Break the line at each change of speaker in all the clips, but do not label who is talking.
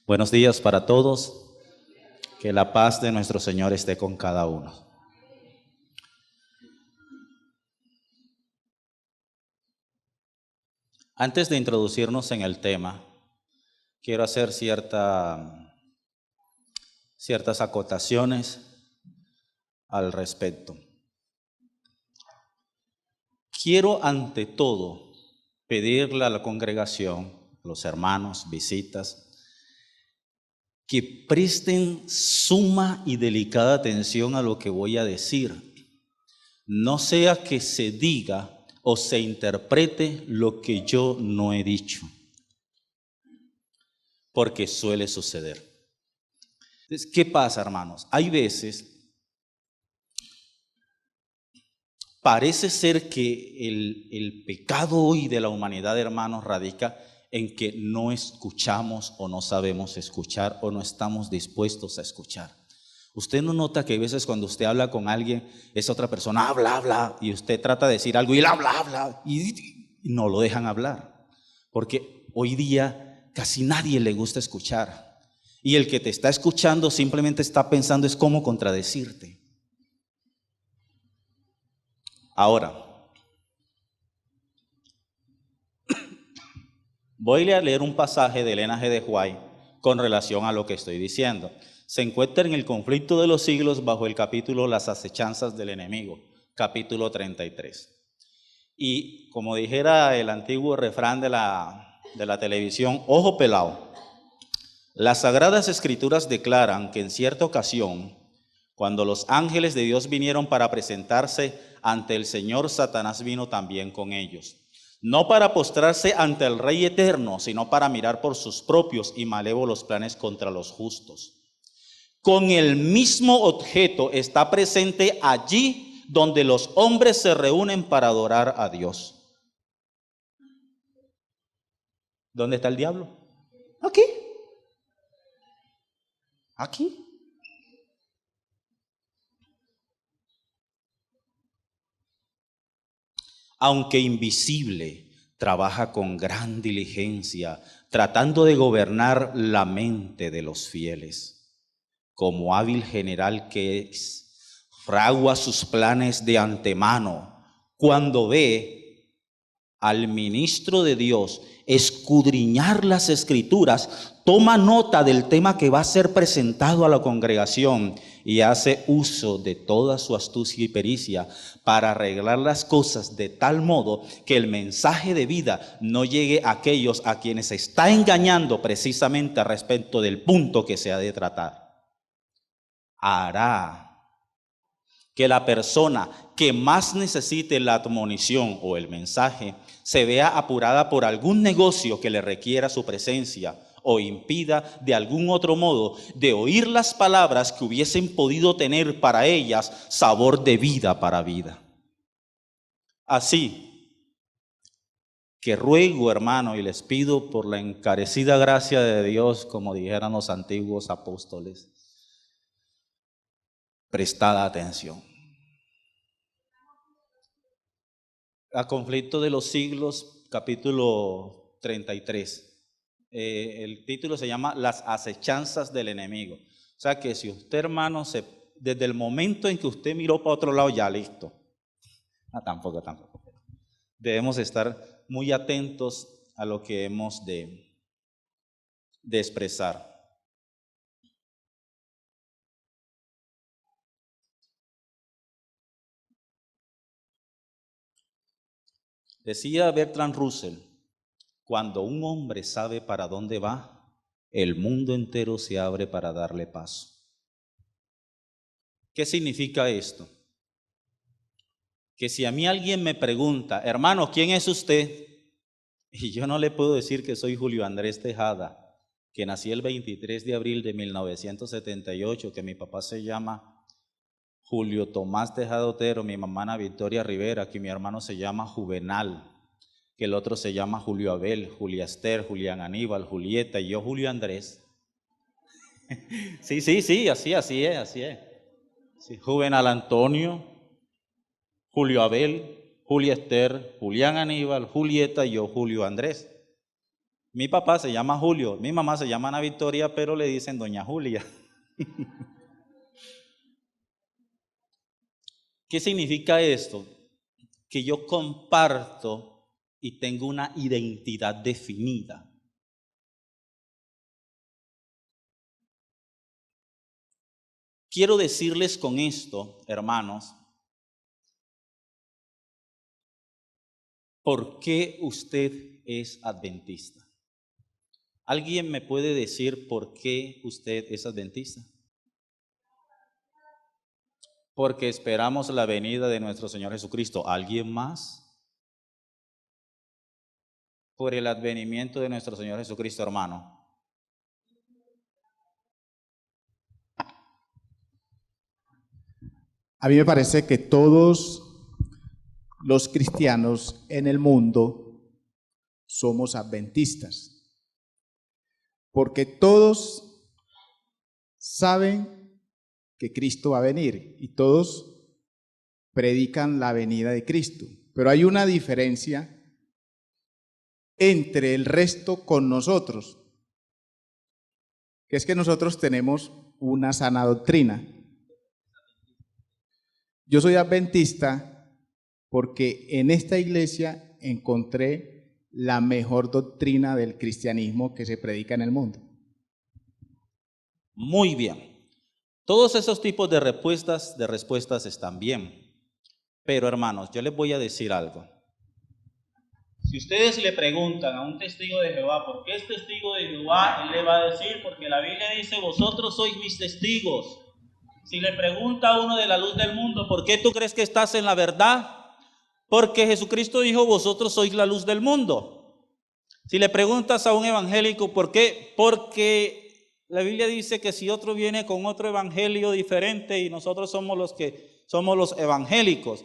Buenos días para todos. Que la paz de nuestro Señor esté con cada uno. Antes de introducirnos en el tema, quiero hacer ciertas acotaciones al respecto. Quiero ante todo pedirle a la congregación, a los hermanos, visitas, que presten suma y delicada atención a lo que voy a decir. No sea que se diga o se interprete lo que yo no he dicho, porque suele suceder. Entonces, ¿qué pasa, hermanos? Hay veces, parece ser que el pecado hoy de la humanidad, hermanos, radica en que no escuchamos o no sabemos escuchar o no estamos dispuestos a escuchar. Usted no nota que a veces cuando usted habla con alguien, esa otra persona habla, y usted trata de decir algo y él habla, y no lo dejan hablar. Porque hoy día casi nadie le gusta escuchar. Y el que te está escuchando simplemente está pensando es cómo contradecirte. Ahora, voy a leer un pasaje de Elena G. de White con relación a lo que estoy diciendo. Se encuentra en el Conflicto de los Siglos bajo el capítulo Las acechanzas del enemigo, capítulo 33. Y como dijera el antiguo refrán de la televisión, ojo pelado, las Sagradas Escrituras declaran que en cierta ocasión, cuando los ángeles de Dios vinieron para presentarse ante el Señor, Satanás vino también con ellos. No para postrarse ante el Rey eterno, sino para mirar por sus propios y malévolos planes contra los justos. Con el mismo objeto está presente allí donde los hombres se reúnen para adorar a Dios. ¿Dónde está el diablo? Aquí. Aquí. Aunque invisible, trabaja con gran diligencia, tratando de gobernar la mente de los fieles. Como hábil general que es, fragua sus planes de antemano. Cuando ve al ministro de Dios escudriñar las Escrituras, toma nota del tema que va a ser presentado a la congregación y hace uso de toda su astucia y pericia para arreglar las cosas de tal modo que el mensaje de vida no llegue a aquellos a quienes se está engañando precisamente respecto del punto que se ha de tratar. Hará que la persona que más necesite la admonición o el mensaje se vea apurada por algún negocio que le requiera su presencia o impida de algún otro modo de oír las palabras que hubiesen podido tener para ellas sabor de vida para vida. Así que ruego, hermano, y les pido por la encarecida gracia de Dios, como dijeran los antiguos apóstoles, prestad atención. A Conflicto de los Siglos, capítulo 33. El título se llama Las acechanzas del enemigo. O sea que si usted, hermano, desde el momento en que usted miró para otro lado, ya listo. Tampoco. Debemos estar muy atentos a lo que hemos de expresar. Decía Bertrand Russell, cuando un hombre sabe para dónde va, el mundo entero se abre para darle paso. ¿Qué significa esto? Que si a mí alguien me pregunta, hermano, ¿quién es usted? Y yo no le puedo decir que soy Julio Andrés Tejada, que nací el 23 de abril de 1978, que mi papá se llama Julio Tomás Tejada Otero, mi mamá Ana Victoria Rivera, que mi hermano se llama Juvenal, que el otro se llama Julio Abel, Julia Esther, Julián Aníbal, Julieta y yo Julio Andrés. Sí, así es. Sí, Juvenal Antonio, Julio Abel, Julia Esther, Julián Aníbal, Julieta y yo Julio Andrés. Mi papá se llama Julio, mi mamá se llama Ana Victoria, pero le dicen Doña Julia. ¿Qué significa esto? Que yo comparto y tengo una identidad definida. Quiero decirles con esto, hermanos, ¿por qué usted es adventista? ¿Alguien me puede decir por qué usted es adventista? Porque esperamos la venida de nuestro Señor Jesucristo. ¿Alguien más? Por el advenimiento de nuestro Señor Jesucristo, hermano.
A mí me parece que todos los cristianos en el mundo somos adventistas, porque todos saben que Cristo va a venir y todos predican la venida de Cristo, pero hay una diferencia entre el resto con nosotros, que es que nosotros tenemos una sana doctrina. Yo soy adventista porque en esta iglesia encontré la mejor doctrina del cristianismo que se predica en el mundo.
Muy bien. Todos esos tipos de respuestas están bien. Pero hermanos, yo les voy a decir algo. Si ustedes le preguntan a un testigo de Jehová, ¿por qué es testigo de Jehová? Él le va a decir, porque la Biblia dice, vosotros sois mis testigos. Si le pregunta a uno de la luz del mundo, ¿por qué tú crees que estás en la verdad? Porque Jesucristo dijo, vosotros sois la luz del mundo. Si le preguntas a un evangélico, ¿por qué? Porque la Biblia dice que si otro viene con otro evangelio diferente y nosotros somos los que somos los evangélicos.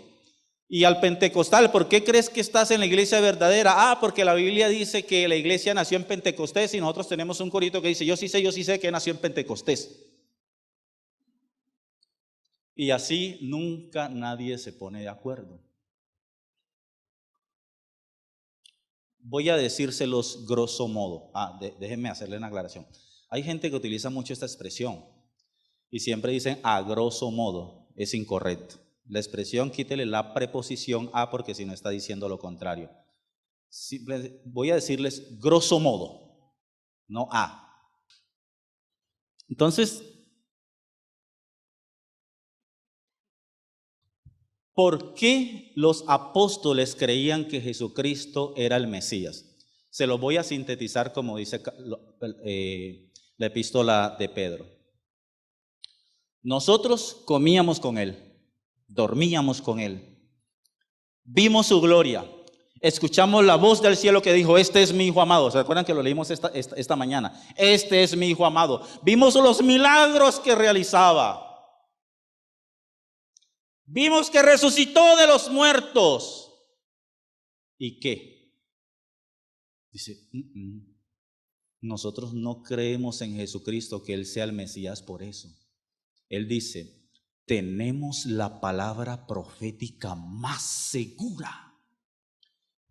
Y al pentecostal, ¿por qué crees que estás en la iglesia verdadera? Ah, porque la Biblia dice que la iglesia nació en Pentecostés y nosotros tenemos un corito que dice, yo sí sé que nació en Pentecostés. Y así nunca nadie se pone de acuerdo. Voy a decírselos grosso modo. Déjenme hacerle una aclaración. Hay gente que utiliza mucho esta expresión y siempre dicen a grosso modo. Es incorrecto. La expresión quítele la preposición a porque si no está diciendo lo contrario. Voy a decirles grosso modo, no a. Entonces, ¿por qué los apóstoles creían que Jesucristo era el Mesías? Se lo voy a sintetizar como dice la epístola de Pedro. Nosotros comíamos con Él, dormíamos con Él, vimos su gloria, escuchamos la voz del cielo que dijo, este es mi Hijo amado. ¿Se acuerdan que lo leímos esta mañana? Este es mi Hijo amado. Vimos los milagros que realizaba. Vimos que resucitó de los muertos. ¿Y qué? Dice, nosotros no creemos en Jesucristo que Él sea el Mesías por eso. Él dice, tenemos la palabra profética más segura.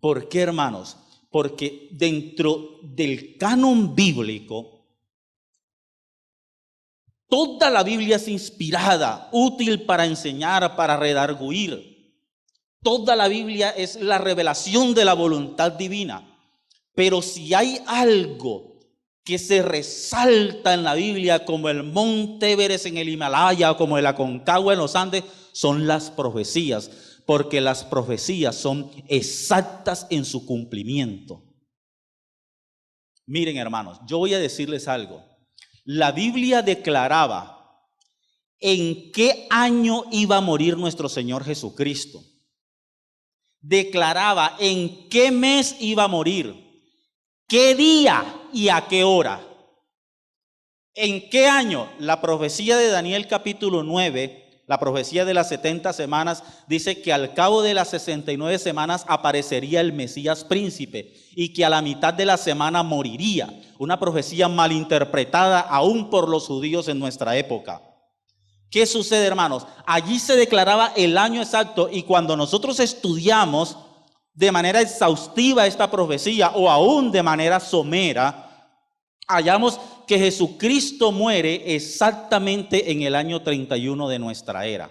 ¿Por qué, hermanos? Porque dentro del canon bíblico, toda la Biblia es inspirada, útil para enseñar, para redarguir. Toda la Biblia es la revelación de la voluntad divina. Pero si hay algo que se resalta en la Biblia, como el Monte Everest en el Himalaya, como el Aconcagua en los Andes, son las profecías, porque las profecías son exactas en su cumplimiento. Miren, hermanos, yo voy a decirles algo. La Biblia declaraba en qué año iba a morir nuestro Señor Jesucristo. Declaraba en qué mes iba a morir, qué día y a qué hora. ¿En qué año? La profecía de Daniel capítulo 9, la profecía de las 70 semanas, dice que al cabo de las 69 semanas aparecería el Mesías príncipe y que a la mitad de la semana moriría. Una profecía malinterpretada aún por los judíos en nuestra época. ¿Qué sucede, hermanos? Allí se declaraba el año exacto y cuando nosotros estudiamos de manera exhaustiva esta profecía o aún de manera somera, hallamos que Jesucristo muere exactamente en el año 31 de nuestra era.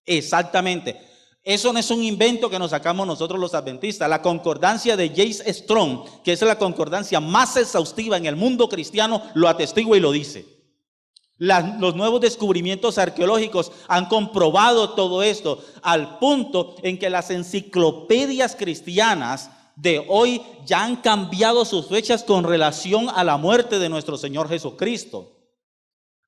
Exactamente. Eso no es un invento que nos sacamos nosotros los adventistas. La concordancia de J. Strong, que es la concordancia más exhaustiva en el mundo cristiano, lo atestigua y lo dice. Los nuevos descubrimientos arqueológicos han comprobado todo esto al punto en que las enciclopedias cristianas de hoy ya han cambiado sus fechas con relación a la muerte de nuestro Señor Jesucristo.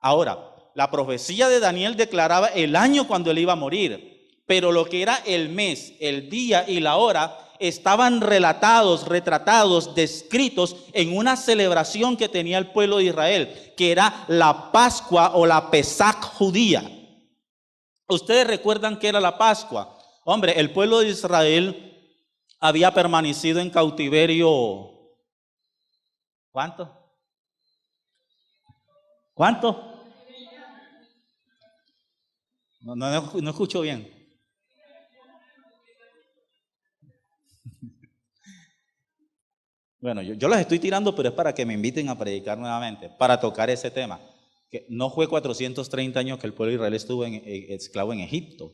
Ahora, la profecía de Daniel declaraba el año cuando él iba a morir, pero lo que era el mes, el día y la hora estaban relatados, retratados, descritos en una celebración que tenía el pueblo de Israel, que era la Pascua o la Pesach judía. ¿Ustedes recuerdan qué era la Pascua? Hombre, el pueblo de Israel había permanecido en cautiverio. ¿Cuánto? No escucho bien. Bueno, yo las estoy tirando, pero es para que me inviten a predicar nuevamente, para tocar ese tema. Que no fue 430 años que el pueblo de Israel estuvo esclavo en Egipto.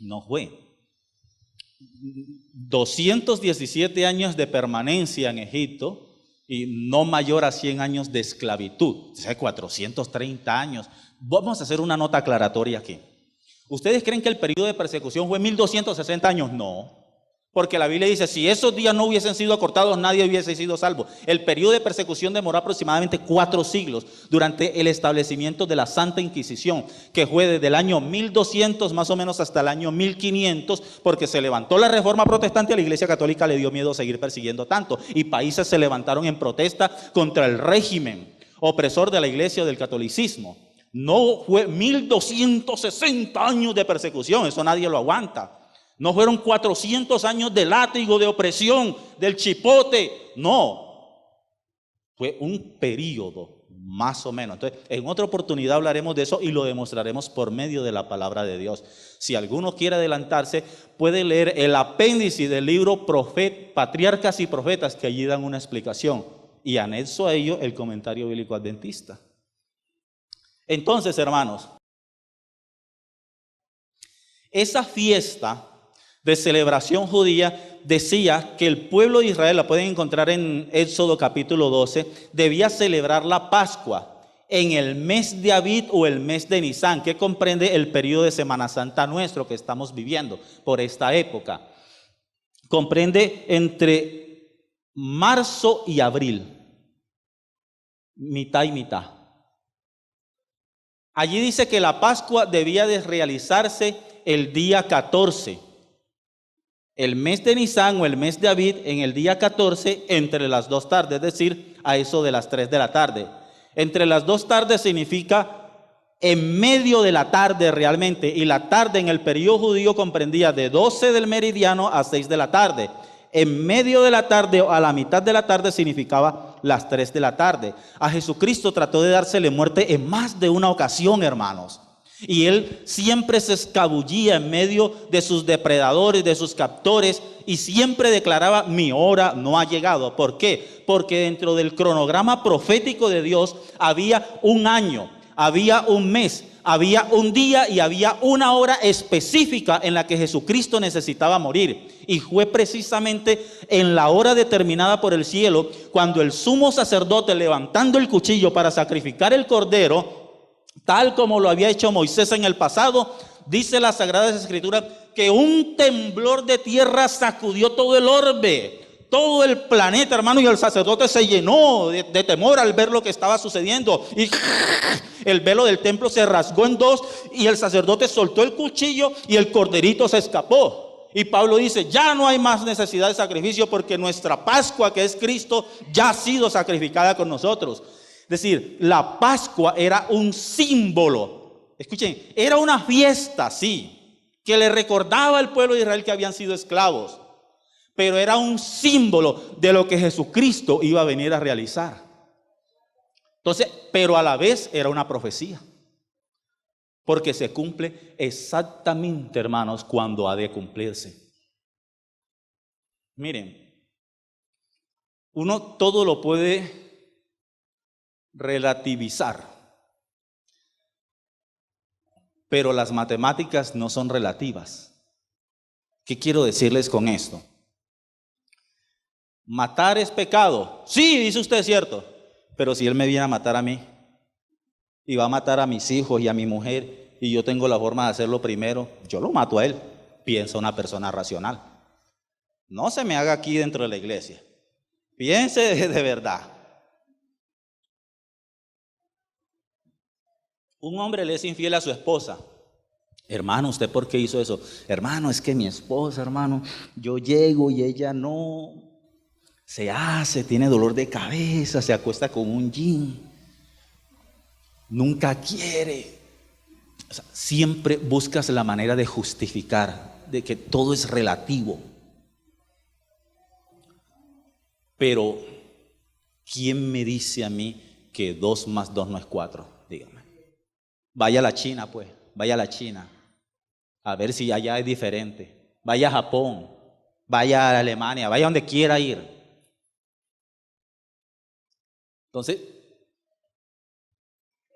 No fue. 217 años de permanencia en Egipto y no mayor a 100 años de esclavitud. O sea, 430 años. Vamos a hacer una nota aclaratoria aquí. ¿Ustedes creen que el periodo de persecución fue 1260 años? No. Porque la Biblia dice, si esos días no hubiesen sido acortados, nadie hubiese sido salvo. El periodo de persecución demoró aproximadamente 4 siglos durante el establecimiento de la Santa Inquisición, que fue desde el año 1200 más o menos hasta el año 1500, porque se levantó la Reforma Protestante y a la Iglesia Católica le dio miedo seguir persiguiendo tanto. Y países se levantaron en protesta contra el régimen opresor de la Iglesia o del catolicismo. No fue 1260 años de persecución, eso nadie lo aguanta. No fueron 400 años de látigo, de opresión, del chipote. No. Fue un periodo, más o menos. Entonces, en otra oportunidad hablaremos de eso y lo demostraremos por medio de la palabra de Dios. Si alguno quiere adelantarse, puede leer el apéndice del libro Patriarcas y Profetas, que allí dan una explicación. Y anexo a ello el comentario bíblico adventista. Entonces, hermanos, esa fiesta de celebración judía decía que el pueblo de Israel, la pueden encontrar en Éxodo capítulo 12, debía celebrar la Pascua en el mes de Abib o el mes de Nisán, que comprende el periodo de Semana Santa nuestro que estamos viviendo por esta época. Comprende entre marzo y abril, mitad y mitad. Allí dice que la Pascua debía de realizarse el día 14. El mes de Nisán o el mes de Abib en el día 14 entre las 2 tardes, es decir, a eso de las 3 de la tarde. Entre las 2 tardes significa en medio de la tarde realmente, y la tarde en el periodo judío comprendía de 12 del meridiano a 6 de la tarde. En medio de la tarde o a la mitad de la tarde significaba las 3 de la tarde. A Jesucristo trató de dársele muerte en más de una ocasión, hermanos. Y él siempre se escabullía en medio de sus depredadores, de sus captores, y siempre declaraba, mi hora no ha llegado. ¿Por qué? Porque dentro del cronograma profético de Dios había un año, había un mes, había un día y había una hora específica en la que Jesucristo necesitaba morir. Y fue precisamente en la hora determinada por el cielo, cuando el sumo sacerdote, levantando el cuchillo para sacrificar el cordero, tal como lo había hecho Moisés en el pasado, dice las Sagradas Escrituras que un temblor de tierra sacudió todo el orbe, todo el planeta, hermano, y el sacerdote se llenó de temor al ver lo que estaba sucediendo. Y el velo del templo se rasgó en 2 y el sacerdote soltó el cuchillo y el corderito se escapó. Y Pablo dice, ya no hay más necesidad de sacrificio porque nuestra Pascua, que es Cristo, ya ha sido sacrificada con nosotros. Es decir, la Pascua era un símbolo, escuchen, era una fiesta, sí, que le recordaba al pueblo de Israel que habían sido esclavos, pero era un símbolo de lo que Jesucristo iba a venir a realizar. Entonces, pero a la vez era una profecía, porque se cumple exactamente, hermanos, cuando ha de cumplirse. Miren, uno todo lo puede relativizar, pero las matemáticas no son relativas. ¿Qué quiero decirles con esto? ¿Matar es pecado? Sí, dice usted, es cierto. Pero si él me viene a matar a mí y va a matar a mis hijos y a mi mujer y yo tengo la forma de hacerlo primero, yo lo mato a él, piensa una persona racional. No se me haga aquí dentro de la iglesia. Piense de verdad. Un hombre le es infiel a su esposa. Hermano, ¿usted por qué hizo eso? Hermano, es que mi esposa, hermano, yo llego y ella no se hace, tiene dolor de cabeza, se acuesta con un jean, nunca quiere. O sea, siempre buscas la manera de justificar, de que todo es relativo. Pero, ¿quién me dice a mí que 2 más 2 no es 4? Dígame. Vaya a la China, pues, vaya a la China, a ver si allá es diferente. Vaya a Japón, vaya a Alemania, vaya donde quiera ir. Entonces,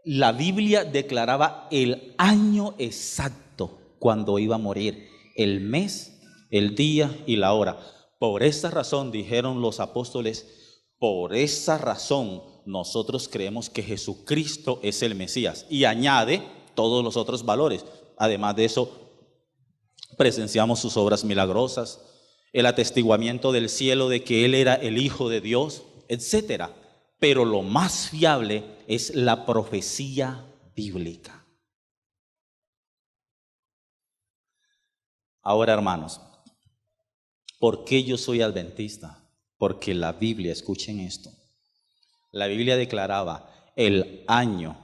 la Biblia declaraba el año exacto cuando iba a morir, el mes, el día y la hora. Por esa razón, dijeron los apóstoles, por esa razón nosotros creemos que Jesucristo es el Mesías. Y añade todos los otros valores. Además de eso, presenciamos sus obras milagrosas, el atestiguamiento del cielo de que Él era el Hijo de Dios, etcétera. Pero lo más fiable es la profecía bíblica. Ahora, hermanos, ¿por qué yo soy adventista? Porque la Biblia, escuchen esto, la Biblia declaraba el año,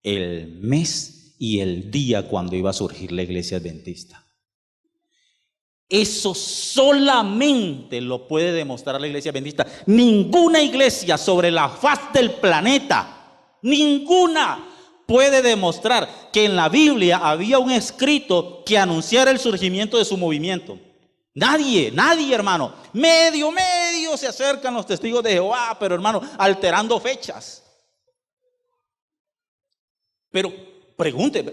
el mes y el día cuando iba a surgir la iglesia adventista. Eso solamente lo puede demostrar la iglesia adventista. Ninguna iglesia sobre la faz del planeta, ninguna puede demostrar que en la Biblia había un escrito que anunciara el surgimiento de su movimiento. Nadie, hermano. Medio se acercan los testigos de Jehová, pero hermano, alterando fechas. Pero pregunte,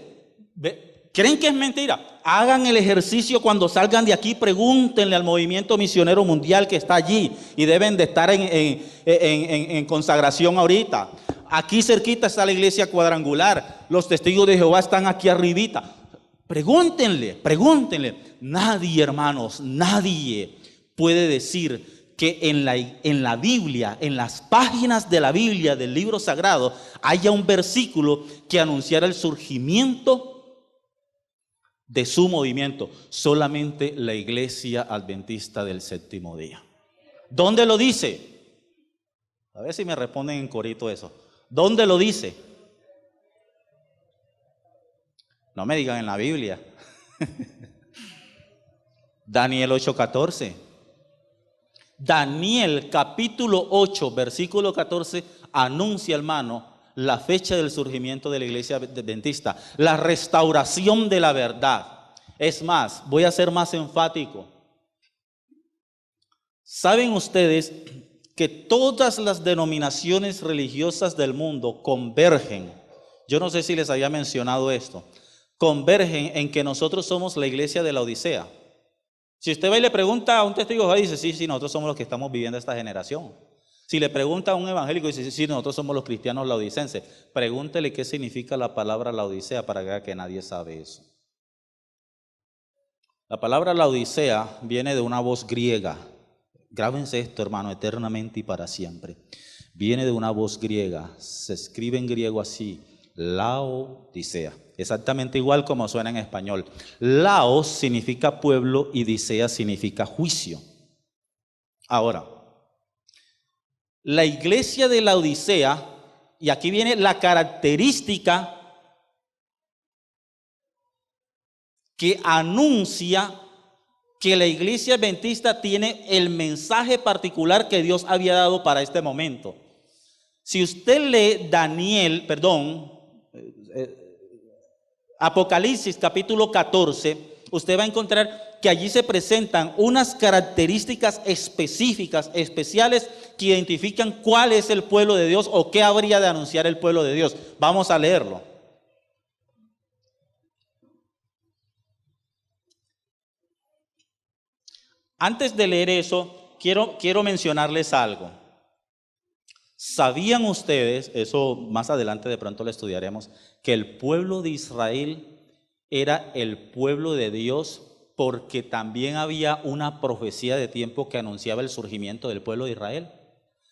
¿creen que es mentira? Hagan el ejercicio cuando salgan de aquí, pregúntenle al movimiento misionero mundial que está allí y deben de estar en consagración ahorita. Aquí cerquita está la iglesia cuadrangular, los testigos de Jehová están aquí arribita. Pregúntenle. Nadie, hermanos, nadie puede decir que en la Biblia, en las páginas de la Biblia, del libro sagrado, haya un versículo que anunciara el surgimiento de su movimiento. Solamente la iglesia adventista del séptimo día. ¿Dónde lo dice? A ver si me responden en corito eso. ¿Dónde lo dice? No me digan en la Biblia. Daniel 8:14. Daniel capítulo 8, versículo 14, anuncia, hermano, la fecha del surgimiento de la iglesia adventista, la restauración de la verdad. Es más, voy a ser más enfático. ¿Saben ustedes que todas las denominaciones religiosas del mundo convergen? Yo no sé si les había mencionado esto. Convergen en que nosotros somos la iglesia de la Odisea. Si usted va y le pregunta a un testigo de Jehová, dice, sí, nosotros somos los que estamos viviendo esta generación. Si le pregunta a un evangélico, dice, sí, nosotros somos los cristianos laodicenses. Pregúntele qué significa la palabra Laodicea para que vea que nadie sabe eso. La palabra Laodicea viene de una voz griega. Grábense esto, hermano, eternamente y para siempre. Viene de una voz griega. Se escribe en griego así, Laodicea. Exactamente igual como suena en español. Laos significa pueblo y Dicea significa juicio. Ahora, la iglesia de la Odisea, y aquí viene la característica que anuncia que la iglesia adventista tiene el mensaje particular que Dios había dado para este momento. Si usted lee Apocalipsis capítulo 14, usted va a encontrar que allí se presentan unas características específicas, especiales, que identifican cuál es el pueblo de Dios o qué habría de anunciar el pueblo de Dios. Vamos a leerlo. Antes de leer eso, quiero mencionarles algo. ¿Sabían ustedes, eso más adelante de pronto lo estudiaremos, que el pueblo de Israel era el pueblo de Dios porque también había una profecía de tiempo que anunciaba el surgimiento del pueblo de Israel?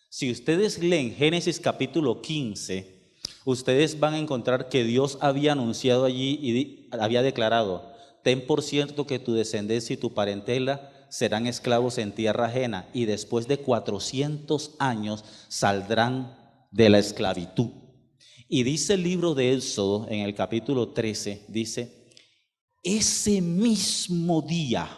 Si ustedes leen Génesis capítulo 15, ustedes van a encontrar que Dios había anunciado allí y había declarado: ten por cierto que tu descendencia y tu parentela serán esclavos en tierra ajena, y después de 400 años saldrán de la esclavitud. Y dice el libro de Éxodo, en el capítulo 13, dice: ese mismo día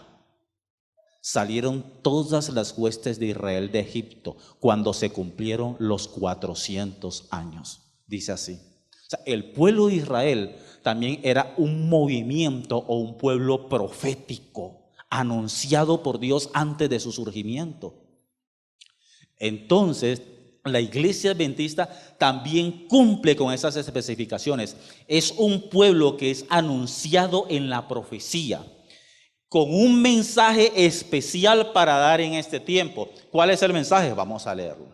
salieron todas las huestes de Israel de Egipto, cuando se cumplieron los 400 años. Dice así. O sea, el pueblo de Israel también era un movimiento o un pueblo profético, anunciado por Dios antes de su surgimiento. Entonces, la iglesia adventista también cumple con esas especificaciones. Es un pueblo que es anunciado en la profecía, con un mensaje especial para dar en este tiempo. ¿Cuál es el mensaje? Vamos a leerlo.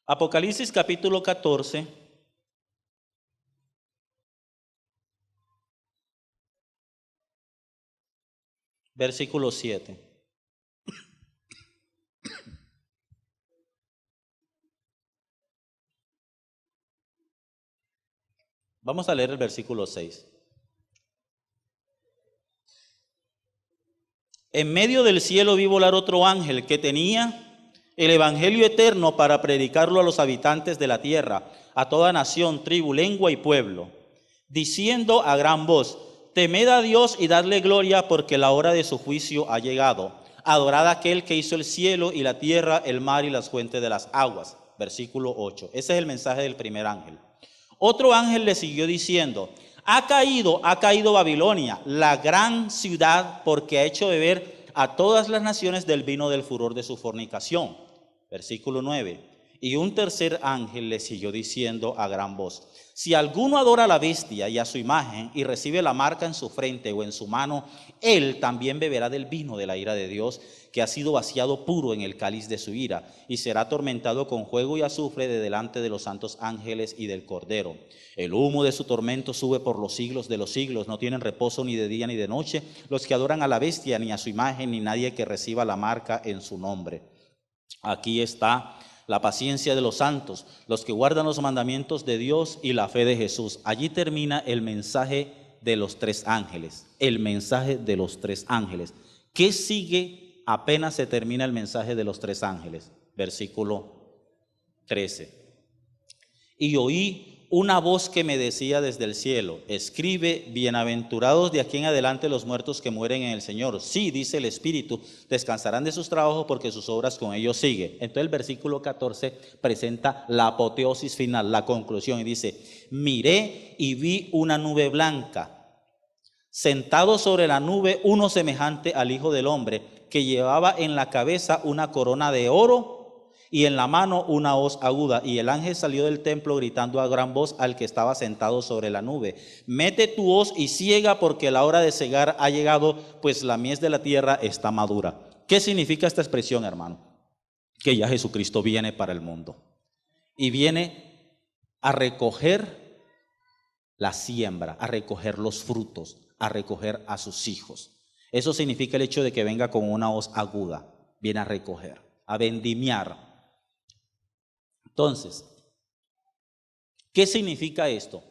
Apocalipsis capítulo 14. Versículo 7. Vamos a leer el versículo 6. En medio del cielo vi volar otro ángel que tenía el evangelio eterno para predicarlo a los habitantes de la tierra, a toda nación, tribu, lengua y pueblo, diciendo a gran voz: temed a Dios y dadle gloria, porque la hora de su juicio ha llegado. Adorad a aquel que hizo el cielo y la tierra, el mar y las fuentes de las aguas. Versículo 8. Ese es el mensaje del primer ángel. Otro ángel le siguió diciendo: ha caído Babilonia, la gran ciudad, porque ha hecho beber a todas las naciones del vino del furor de su fornicación. Versículo 9. Y un tercer ángel le siguió diciendo a gran voz: si alguno adora a la bestia y a su imagen y recibe la marca en su frente o en su mano, él también beberá del vino de la ira de Dios, que ha sido vaciado puro en el cáliz de su ira, y será atormentado con fuego y azufre de delante de los santos ángeles y del Cordero. El humo de su tormento sube por los siglos de los siglos. No tienen reposo ni de día ni de noche los que adoran a la bestia, ni a su imagen, ni nadie que reciba la marca en su nombre. Aquí está la paciencia de los santos, los que guardan los mandamientos de Dios y la fe de Jesús. Allí termina el mensaje de los tres ángeles. El mensaje de los tres ángeles. ¿Qué sigue apenas se termina el mensaje de los tres ángeles? Versículo 13. Y oí una voz que me decía desde el cielo: escribe, bienaventurados de aquí en adelante los muertos que mueren en el Señor. Sí, dice el Espíritu, descansarán de sus trabajos porque sus obras con ellos siguen. Entonces el versículo 14 presenta la apoteosis final, la conclusión, y dice: miré y vi una nube blanca, sentado sobre la nube uno semejante al Hijo del Hombre, que llevaba en la cabeza una corona de oro y en la mano una hoz aguda. Y el ángel salió del templo gritando a gran voz al que estaba sentado sobre la nube: mete tu hoz y siega, porque la hora de segar ha llegado, pues la mies de la tierra está madura. ¿Qué significa esta expresión, hermano? Que ya Jesucristo viene para el mundo y viene a recoger la siembra, a recoger los frutos, a recoger a sus hijos. Eso significa el hecho de que venga con una hoz aguda, viene a recoger, a vendimiar. Entonces, ¿qué significa esto?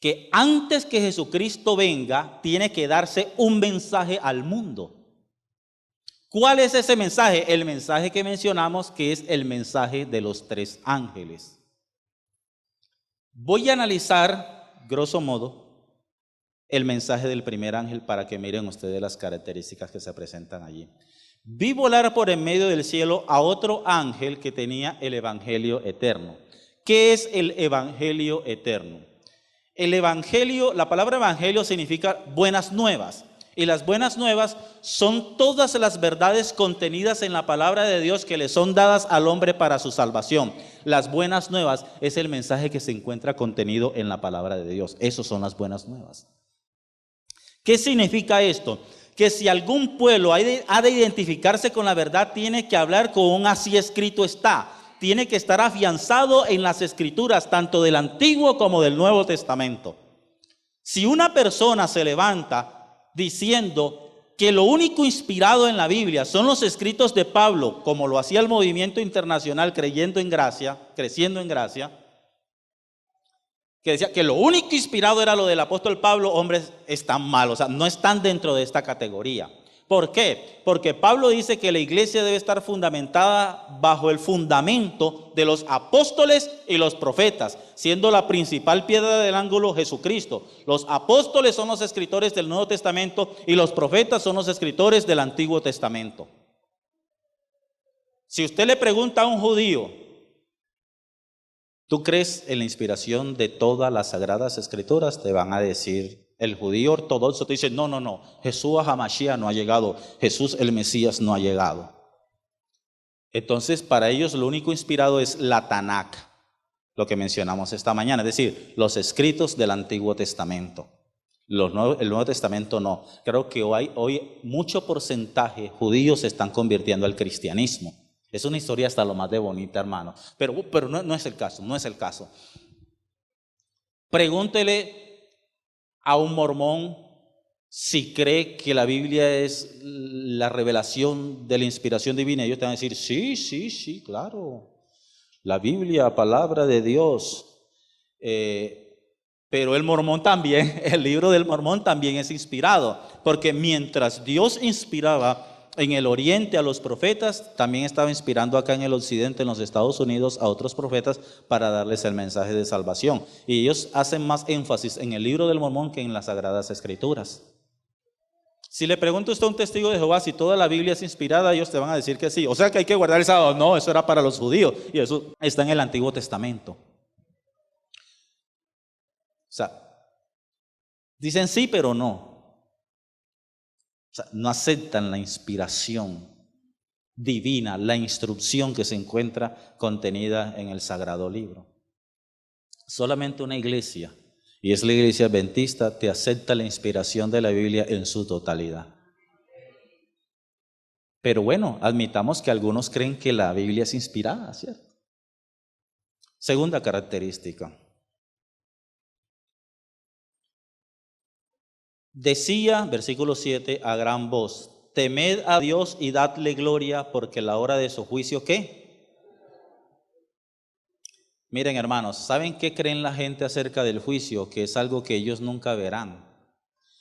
Que antes que Jesucristo venga, tiene que darse un mensaje al mundo. ¿Cuál es ese mensaje? El mensaje que mencionamos, que es el mensaje de los tres ángeles. Voy a analizar, grosso modo, el mensaje del primer ángel para que miren ustedes las características que se presentan allí. Vi volar por en medio del cielo a otro ángel que tenía el evangelio eterno. ¿Qué es el evangelio eterno? El evangelio, la palabra evangelio significa buenas nuevas. Y las buenas nuevas son todas las verdades contenidas en la palabra de Dios que le son dadas al hombre para su salvación. Las buenas nuevas es el mensaje que se encuentra contenido en la palabra de Dios. Esas son las buenas nuevas. ¿Qué significa esto? Que si algún pueblo ha de identificarse con la verdad, tiene que hablar con un así escrito está. Tiene que estar afianzado en las escrituras, tanto del Antiguo como del Nuevo Testamento. Si una persona se levanta diciendo que lo único inspirado en la Biblia son los escritos de Pablo, como lo hacía el movimiento internacional creciendo en gracia, que decía que lo único inspirado era lo del apóstol Pablo, hombres, están mal, o sea, no están dentro de esta categoría. ¿Por qué? Porque Pablo dice que la iglesia debe estar fundamentada bajo el fundamento de los apóstoles y los profetas, siendo la principal piedra del ángulo Jesucristo. Los apóstoles son los escritores del Nuevo Testamento y los profetas son los escritores del Antiguo Testamento. Si usted le pregunta a un judío, ¿tú crees en la inspiración de todas las sagradas escrituras? Te van a decir. El judío ortodoxo te dice, no, Jesús HaMashiach no ha llegado, Jesús el Mesías no ha llegado. Entonces para ellos lo único inspirado es la Tanakh, lo que mencionamos esta mañana, es decir, los escritos del Antiguo Testamento. El Nuevo Testamento no. Creo que hoy mucho porcentaje judíos se están convirtiendo al cristianismo. Es una historia hasta lo más de bonita, hermano, pero no es el caso. Pregúntele a un mormón si cree que la Biblia es la revelación de la inspiración divina. Ellos te van a decir, sí, claro. La Biblia, palabra de Dios. Pero el mormón también, el libro del mormón también es inspirado. Porque mientras Dios inspiraba en el oriente a los profetas, también estaba inspirando acá en el occidente, en los Estados Unidos, a otros profetas para darles el mensaje de salvación. Y ellos hacen más énfasis en el libro del Mormón que en las Sagradas Escrituras. Si le pregunta usted a un testigo de Jehová si toda la Biblia es inspirada, ellos te van a decir que sí. O sea que hay que guardar el sábado. No, eso era para los judíos y eso está en el Antiguo Testamento. O sea, dicen sí, pero no. O sea, no aceptan la inspiración divina, la instrucción que se encuentra contenida en el Sagrado Libro. Solamente una iglesia, y es la iglesia adventista, te acepta la inspiración de la Biblia en su totalidad. Pero bueno, admitamos que algunos creen que la Biblia es inspirada, ¿cierto? Segunda característica. Decía, versículo 7, a gran voz, temed a Dios y dadle gloria, porque la hora de su juicio, ¿qué? Miren, hermanos, ¿saben qué creen la gente acerca del juicio? Que es algo que ellos nunca verán.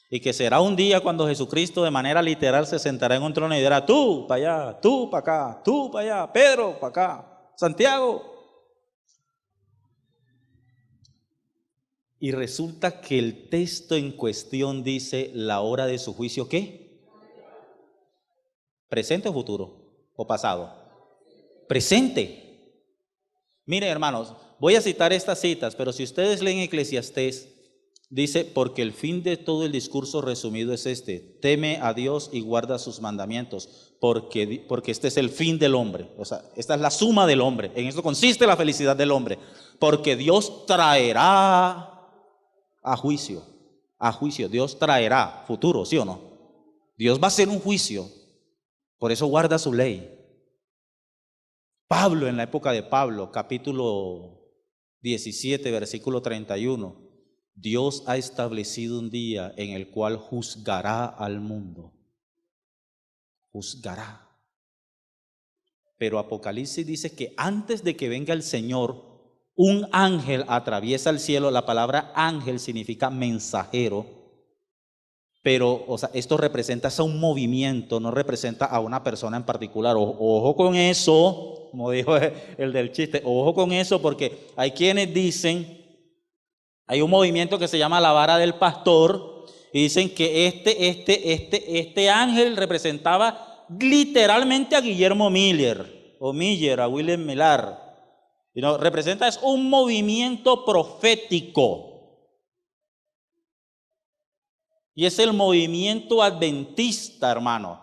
Y que será un día cuando Jesucristo de manera literal se sentará en un trono y dirá, tú para allá, tú para acá, tú para allá, Pedro para acá, Santiago. Y resulta que el texto en cuestión dice la hora de su juicio, ¿qué? ¿Presente o futuro? ¿O pasado? Presente. Miren, hermanos, voy a citar estas citas, pero si ustedes leen Eclesiastés, dice, porque el fin de todo el discurso resumido es este, teme a Dios y guarda sus mandamientos, porque este es el fin del hombre, o sea, esta es la suma del hombre, en esto consiste la felicidad del hombre, porque Dios traerá a juicio, Dios traerá futuro, ¿sí o no? Dios va a hacer un juicio, por eso guarda su ley. Pablo, en la época de Pablo, capítulo 17, versículo 31, Dios ha establecido un día en el cual juzgará al mundo. Juzgará. Pero Apocalipsis dice que antes de que venga el Señor, un ángel atraviesa el cielo. La palabra ángel significa mensajero. Pero, o sea, esto representa a un movimiento, no representa a una persona en particular. Ojo con eso, como dijo el del chiste, ojo con eso, porque hay quienes dicen, hay un movimiento que se llama la vara del pastor, y dicen que este ángel representaba literalmente a Guillermo Miller, o Miller, a William Millar. Y no, representa es un movimiento profético. Y es el movimiento adventista, hermano.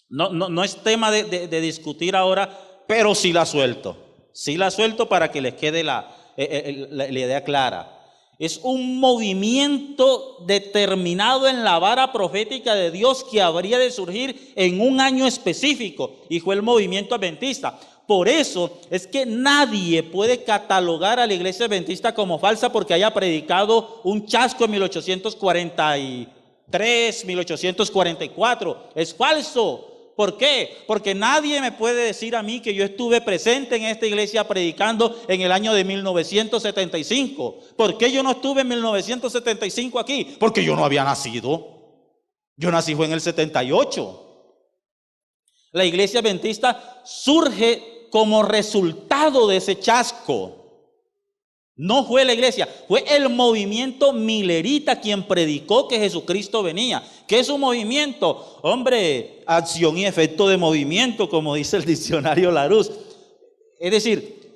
No es tema de discutir ahora, pero sí la suelto. Sí la suelto para que les quede la idea clara. Es un movimiento determinado en la vara profética de Dios que habría de surgir en un año específico, y fue el movimiento adventista. Por eso es que nadie puede catalogar a la iglesia adventista como falsa porque haya predicado un chasco en 1843, 1844. Es falso. ¿Por qué? Porque nadie me puede decir a mí que yo estuve presente en esta iglesia predicando en el año de 1975. ¿Por qué yo no estuve en 1975 aquí? Porque yo no había nacido. Yo nací fue en el 78. La iglesia adventista surge como resultado de ese chasco. No fue la iglesia, fue el movimiento milerita quien predicó que Jesucristo venía. ¿Qué es un movimiento? Hombre, acción y efecto de movimiento, como dice el diccionario Larousse. Es decir,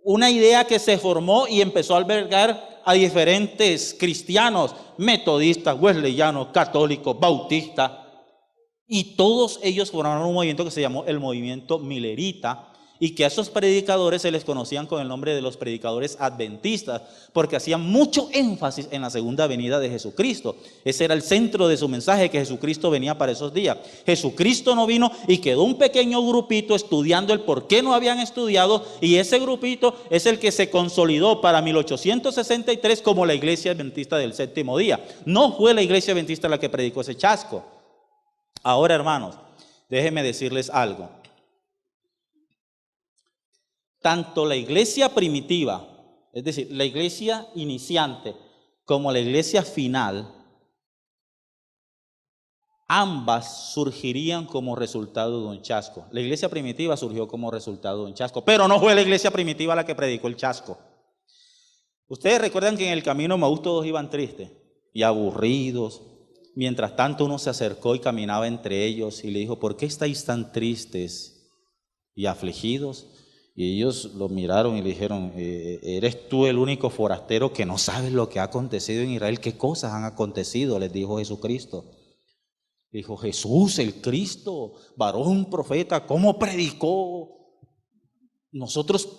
una idea que se formó y empezó a albergar a diferentes cristianos, metodistas, wesleyanos, católicos, bautistas, y todos ellos formaron un movimiento que se llamó el movimiento milerita, y que a esos predicadores se les conocían con el nombre de los predicadores adventistas, porque hacían mucho énfasis en la segunda venida de Jesucristo. Ese era el centro de su mensaje, que Jesucristo venía para esos días. Jesucristo no vino y quedó un pequeño grupito estudiando el por qué no habían estudiado, y ese grupito es el que se consolidó para 1863 como la iglesia adventista del séptimo día. No fue la iglesia adventista la que predicó ese chasco. Ahora, hermanos, déjenme decirles algo. Tanto la iglesia primitiva, es decir, la iglesia iniciante, como la iglesia final, ambas surgirían como resultado de un chasco. La iglesia primitiva surgió como resultado de un chasco, pero no fue la iglesia primitiva la que predicó el chasco. Ustedes recuerdan que en el camino de Maús todos iban tristes y aburridos. Mientras tanto uno se acercó y caminaba entre ellos y le dijo: ¿por qué estáis tan tristes y afligidos? Y ellos lo miraron y le dijeron: ¿eres tú el único forastero que no sabes lo que ha acontecido en Israel? ¿Qué cosas han acontecido?, les dijo Jesucristo. Dijo: Jesús el Cristo, varón profeta, ¿cómo predicó? Nosotros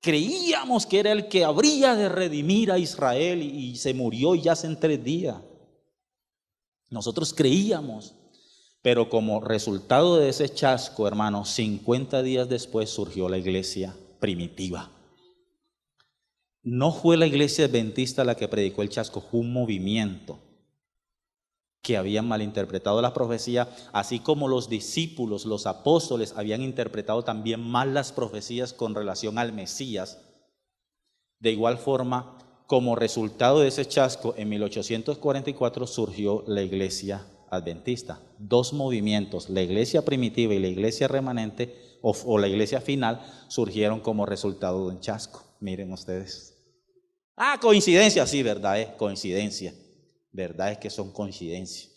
creíamos que era el que habría de redimir a Israel, y se murió y yace en 3 días. Nosotros creíamos. Pero como resultado de ese chasco, hermanos, 50 días después surgió la iglesia primitiva. No fue la iglesia adventista la que predicó el chasco, fue un movimiento que habían malinterpretado la profecía, así como los discípulos, los apóstoles, habían interpretado también mal las profecías con relación al Mesías. De igual forma, como resultado de ese chasco, en 1844 surgió la iglesia adventista. 2 movimientos, la iglesia primitiva y la iglesia remanente o la iglesia final, surgieron como resultado de un chasco. Miren ustedes. Coincidencia, sí, verdad es coincidencia. Verdad es que son coincidencias.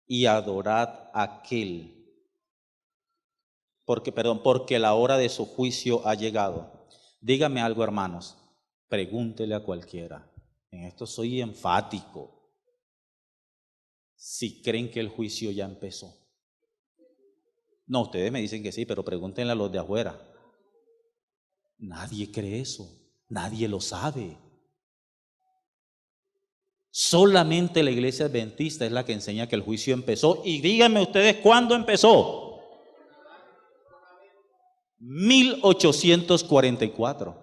Y adorad a aquel. Porque la hora de su juicio ha llegado. Dígame algo, hermanos, pregúntele a cualquiera. En esto soy enfático. Si creen que el juicio ya empezó. No, ustedes me dicen que sí, pero pregúntenle a los de afuera. Nadie cree eso, nadie lo sabe. Solamente la iglesia adventista es la que enseña que el juicio empezó. Y díganme ustedes cuándo empezó. 1844.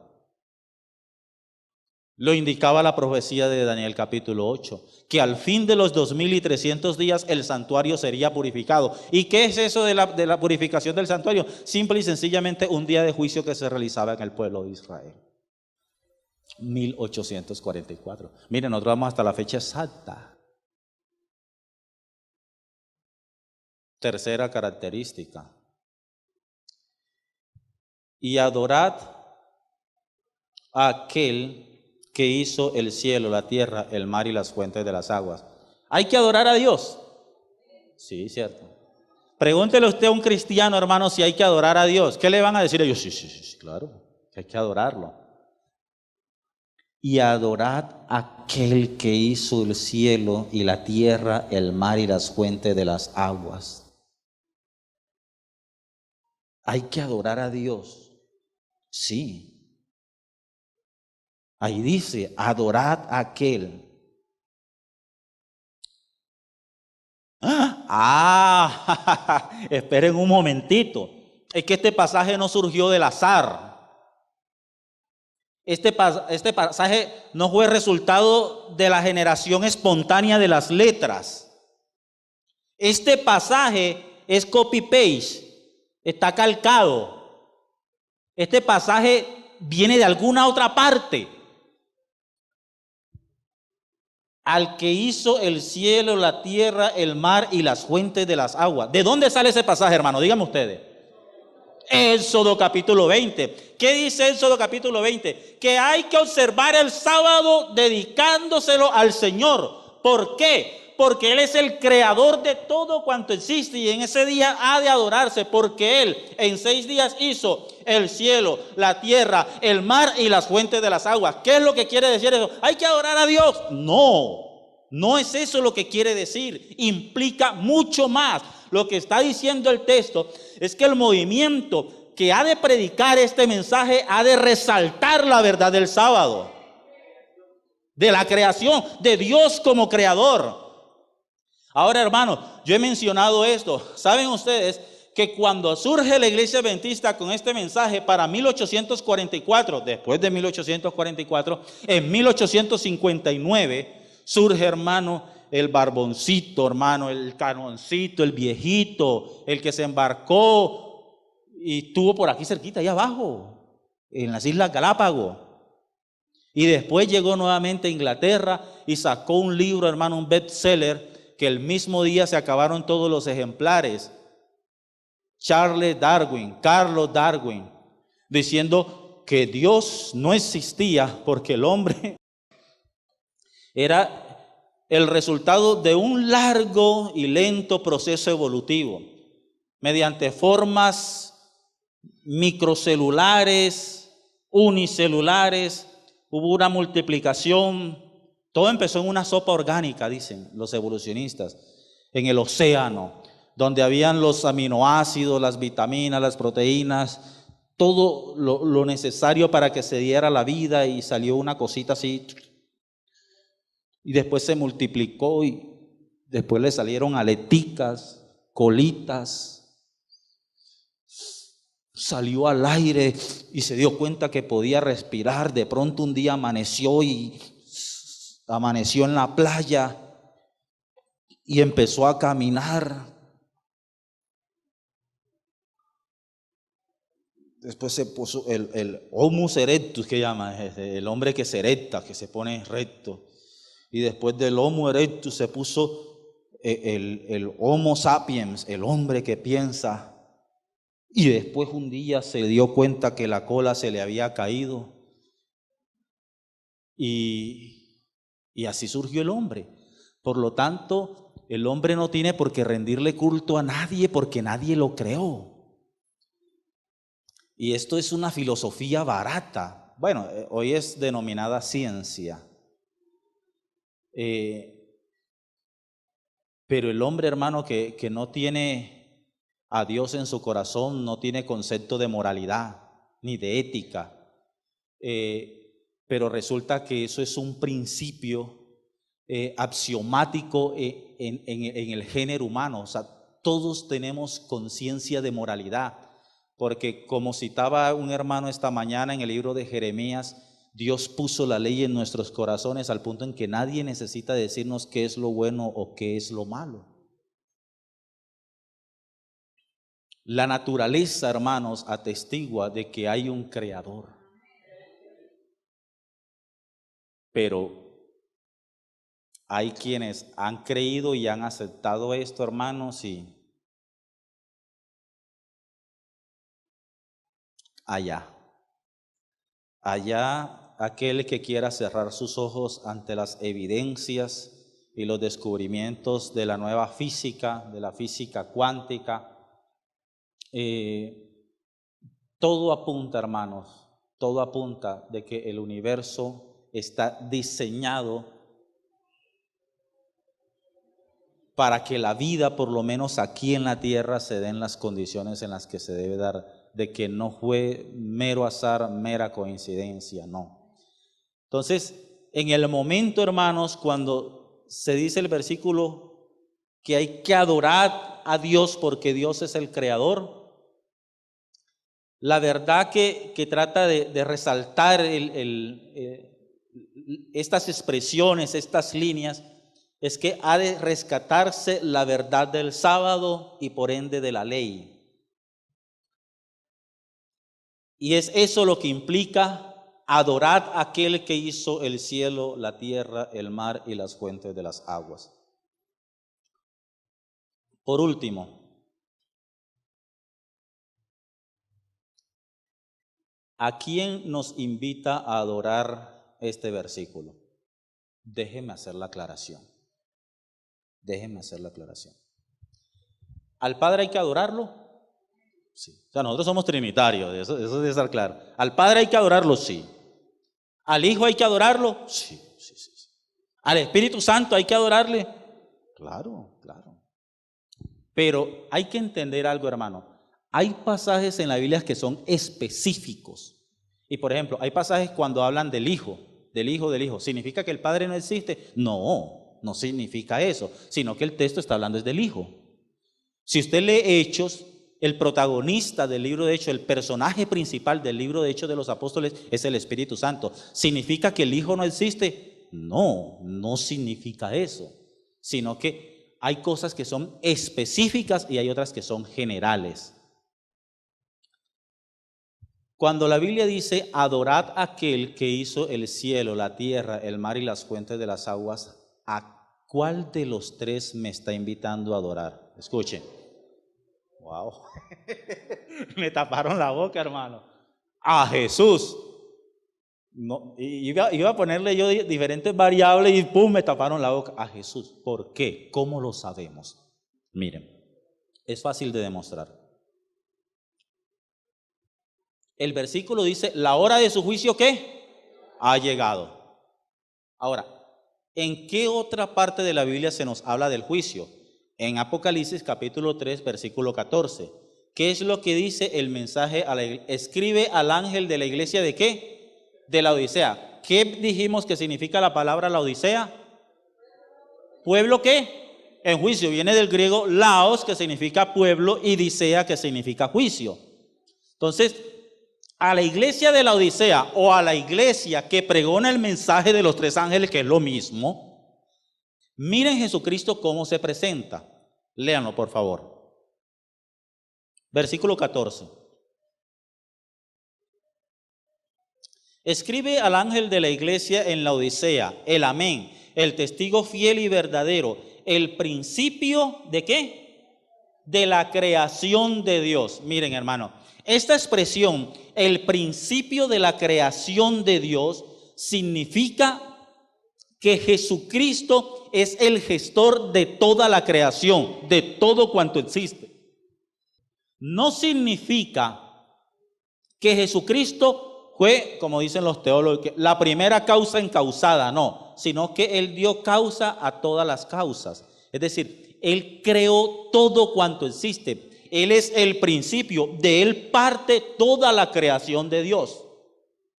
Lo indicaba la profecía de Daniel capítulo 8, que al fin de los 2300 días el santuario sería purificado. ¿Y qué es eso de la purificación del santuario? Simple y sencillamente un día de juicio que se realizaba en el pueblo de Israel. 1844. Miren, nosotros vamos hasta la fecha exacta. Tercera característica. Y adorad a aquel que hizo el cielo, la tierra, el mar y las fuentes de las aguas. ¿Hay que adorar a Dios? Sí, cierto. Pregúntele usted a un cristiano, hermano, si hay que adorar a Dios. ¿Qué le van a decir ellos? Sí, claro, que hay que adorarlo. Y adorad a aquel que hizo el cielo y la tierra, el mar y las fuentes de las aguas. ¿Hay que adorar a Dios? Sí. Ahí dice, adorad a aquel. Esperen un momentito. Es que este pasaje no surgió del azar. Este pasaje no fue resultado de la generación espontánea de las letras. Este pasaje es copy-paste, está calcado. Este pasaje viene de alguna otra parte. Al que hizo el cielo, la tierra, el mar y las fuentes de las aguas. ¿De dónde sale ese pasaje, hermano? Díganme ustedes. Éxodo capítulo 20. ¿Qué dice Éxodo capítulo 20? Que hay que observar el sábado dedicándoselo al Señor. ¿Por qué? Porque Él es el creador de todo cuanto existe y en ese día ha de adorarse, porque Él en 6 días hizo el cielo, la tierra, el mar y las fuentes de las aguas. ¿Qué es lo que quiere decir eso? ¿Hay que adorar a Dios? No es eso lo que quiere decir. Implica mucho más. Lo que está diciendo el texto es que el movimiento que ha de predicar este mensaje ha de resaltar la verdad del sábado, de la creación, de Dios como creador. Ahora, hermano, yo he mencionado esto. ¿Saben ustedes que cuando surge la iglesia adventista con este mensaje para 1844, después de 1844, en 1859 surge, hermano, el barboncito, hermano, el canoncito, el viejito, el que se embarcó y estuvo por aquí cerquita, allá abajo, en las Islas Galápagos. Y después llegó nuevamente a Inglaterra y sacó un libro, hermano, un bestseller, que el mismo día se acabaron todos los ejemplares. Carlos Darwin, diciendo que Dios no existía porque el hombre era el resultado de un largo y lento proceso evolutivo, mediante formas microcelulares, unicelulares, hubo una multiplicación. Todo empezó en una sopa orgánica, dicen los evolucionistas, en el océano, donde habían los aminoácidos, las vitaminas, las proteínas, todo lo necesario para que se diera la vida, y salió una cosita así. Y después se multiplicó y después le salieron aleticas, colitas. Salió al aire y se dio cuenta que podía respirar. De pronto un día amaneció en la playa y empezó a caminar. Después se puso el Homo erectus, que llama, el hombre que se erecta, que se pone recto. Y después del Homo erectus se puso el Homo sapiens, el hombre que piensa. Y después un día se dio cuenta que la cola se le había caído. Y así surgió el hombre. Por lo tanto, el hombre no tiene por qué rendirle culto a nadie porque nadie lo creó. Y esto es una filosofía barata. Bueno, hoy es denominada ciencia. Pero el hombre, hermano, que no tiene a Dios en su corazón, no tiene concepto de moralidad ni de ética, pero resulta que eso es un principio axiomático en el género humano. O sea, todos tenemos conciencia de moralidad, porque como citaba un hermano esta mañana en el libro de Jeremías, Dios puso la ley en nuestros corazones al punto en que nadie necesita decirnos qué es lo bueno o qué es lo malo. La naturaleza, hermanos, atestigua de que hay un creador. Pero hay quienes han creído y han aceptado esto, hermanos, y allá aquel que quiera cerrar sus ojos ante las evidencias y los descubrimientos de la nueva física, de la física cuántica, Todo apunta, hermanos, todo apunta de que el universo está diseñado para que la vida, por lo menos aquí en la tierra, se den las condiciones en las que se debe dar, de que no fue mero azar, mera coincidencia, no. Entonces, en el momento, hermanos, cuando se dice el versículo que hay que adorar a Dios porque Dios es el creador, la verdad que trata de resaltar estas expresiones, estas líneas, es que ha de rescatarse la verdad del sábado y por ende de la ley. Y es eso lo que implica adorar a aquel que hizo el cielo, la tierra, el mar y las fuentes de las aguas. Por último, ¿a quién nos invita a adorar este versículo? Déjeme hacer la aclaración. ¿Al Padre hay que adorarlo? Sí. O sea, nosotros somos trinitarios, eso debe estar claro. ¿Al Padre hay que adorarlo? Sí. ¿Al Hijo hay que adorarlo? Sí. ¿Al Espíritu Santo hay que adorarle? Claro. Pero hay que entender algo, hermano. Hay pasajes en la Biblia que son específicos. Y por ejemplo, hay pasajes cuando hablan del Hijo. ¿Significa que el Padre no existe? No significa eso, sino que el texto está hablando es del Hijo. Si usted lee Hechos, el protagonista del libro de Hechos, el personaje principal del libro de Hechos de los Apóstoles es el Espíritu Santo. ¿Significa que el Hijo no existe? No significa eso, sino que hay cosas que son específicas y hay otras que son generales. Cuando la Biblia dice, adorad a aquel que hizo el cielo, la tierra, el mar y las fuentes de las aguas, ¿a cuál de los tres me está invitando a adorar? Escuchen. Wow. Me taparon la boca, hermano. A Jesús. No, iba a ponerle yo diferentes variables y ¡pum! Me taparon la boca. A Jesús. ¿Por qué? ¿Cómo lo sabemos? Miren, es fácil de demostrar. El versículo dice, la hora de su juicio, ¿qué? Ha llegado. Ahora, ¿en qué otra parte de la Biblia se nos habla del juicio? En Apocalipsis capítulo 3, versículo 14. ¿Qué es lo que dice el mensaje a la iglesia? Escribe al ángel de la iglesia ¿de qué? De la Odisea. ¿Qué dijimos que significa la palabra la Odisea? ¿Pueblo qué? En juicio. Viene del griego laos, que significa pueblo, y disea, que significa juicio. Entonces, a la iglesia de la Odisea o a la iglesia que pregona el mensaje de los tres ángeles, que es lo mismo, miren Jesucristo cómo se presenta. Léanlo, por favor. Versículo 14. Escribe al ángel de la iglesia en la Odisea, el amén, el testigo fiel y verdadero, el principio ¿de qué? De la creación de Dios. Miren, hermano, esta expresión, el principio de la creación de Dios, significa que Jesucristo es el gestor de toda la creación, de todo cuanto existe. No significa que Jesucristo fue, como dicen los teólogos, la primera causa encausada, no, sino que Él dio causa a todas las causas. Es decir, Él creó todo cuanto existe. Él es el principio, de Él parte toda la creación de Dios.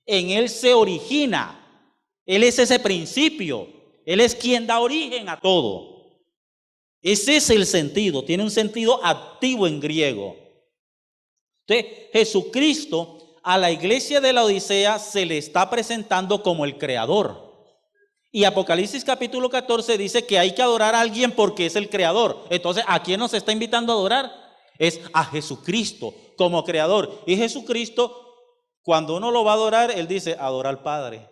En Él se origina, Él es ese principio, Él es quien da origen a todo. Ese es el sentido, tiene un sentido activo en griego. Entonces, Jesucristo a la iglesia de la Odisea se le está presentando como el creador. Y Apocalipsis capítulo 14 dice que hay que adorar a alguien porque es el creador. Entonces, ¿a quién nos está invitando a adorar? Es a Jesucristo como creador. Y Jesucristo, cuando uno lo va a adorar, Él dice, adora al Padre.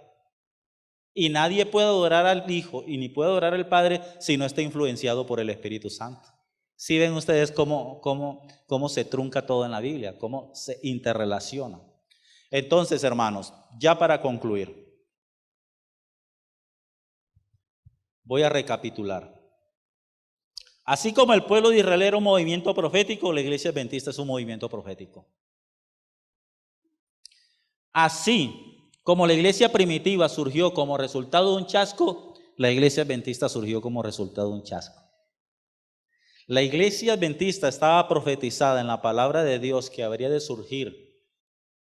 Y nadie puede adorar al Hijo y ni puede adorar al Padre si no está influenciado por el Espíritu Santo. ¿Sí ven ustedes cómo se trunca todo en la Biblia? Cómo se interrelaciona. Entonces, hermanos, ya para concluir, voy a recapitular. Así como el pueblo de Israel era un movimiento profético, la iglesia adventista es un movimiento profético. Así como la iglesia primitiva surgió como resultado de un chasco, la iglesia adventista surgió como resultado de un chasco. La iglesia adventista estaba profetizada en la palabra de Dios que habría de surgir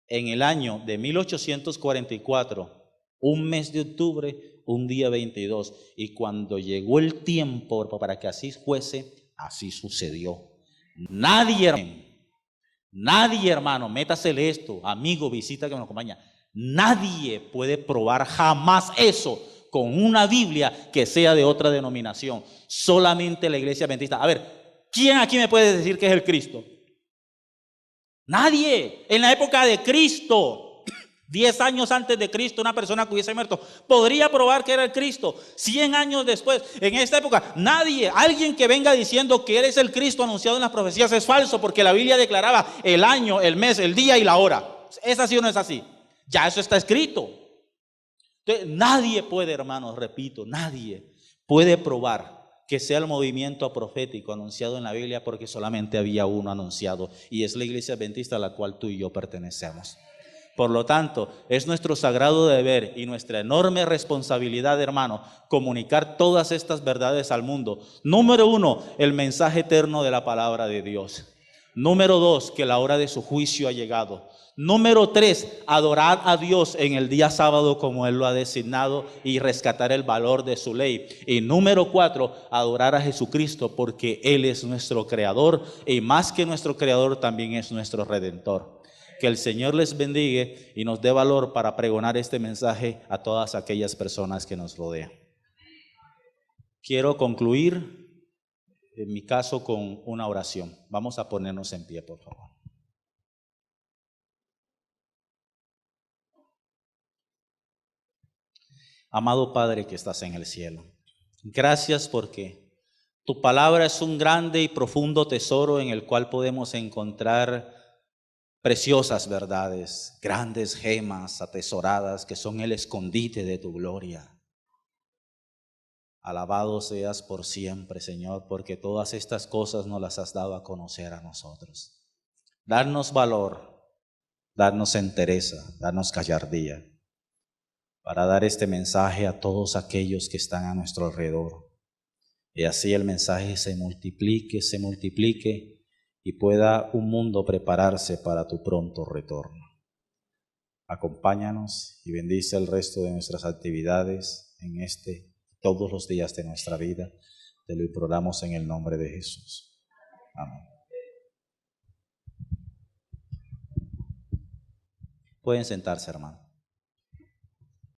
en el año de 1844, un mes de octubre, un día 22. Y cuando llegó el tiempo para que así fuese, así sucedió. Nadie, hermano, métasele esto, amigo, visita que me acompaña. Nadie puede probar jamás eso con una Biblia que sea de otra denominación. Solamente la iglesia adventista. A ver, ¿quién aquí me puede decir que es el Cristo? Nadie. En la época de Cristo, 10 años antes de Cristo, una persona que hubiese muerto podría probar que era el Cristo. 100 años después, en esta época, nadie, alguien que venga diciendo que él es el Cristo anunciado en las profecías es falso, porque la Biblia declaraba el año, el mes, el día y la hora. ¿Es así o no es así? Ya eso está escrito. Entonces, nadie puede, hermanos, repito, nadie puede probar que sea el movimiento profético anunciado en la Biblia, porque solamente había uno anunciado, y es la iglesia adventista a la cual tú y yo pertenecemos. Por lo tanto, es nuestro sagrado deber y nuestra enorme responsabilidad, hermano, comunicar todas estas verdades al mundo. Número 1, el mensaje eterno de la palabra de Dios. Número 2, que la hora de su juicio ha llegado. Número 3, adorar a Dios en el día sábado como Él lo ha designado y rescatar el valor de su ley. Y número 4, adorar a Jesucristo porque Él es nuestro creador y más que nuestro creador también es nuestro redentor. Que el Señor les bendiga y nos dé valor para pregonar este mensaje a todas aquellas personas que nos rodean. Quiero concluir, en mi caso, con una oración. Vamos a ponernos en pie, por favor. Amado Padre que estás en el cielo, gracias porque tu palabra es un grande y profundo tesoro en el cual podemos encontrar preciosas verdades, grandes gemas atesoradas que son el escondite de tu gloria. Alabado seas por siempre, Señor, porque todas estas cosas nos las has dado a conocer a nosotros. Darnos valor, darnos entereza, darnos gallardía, para dar este mensaje a todos aquellos que están a nuestro alrededor. Y así el mensaje se multiplique y pueda un mundo prepararse para tu pronto retorno. Acompáñanos y bendice el resto de nuestras actividades en todos los días de nuestra vida. Te lo imploramos en el nombre de Jesús. Amén. Pueden sentarse, hermano.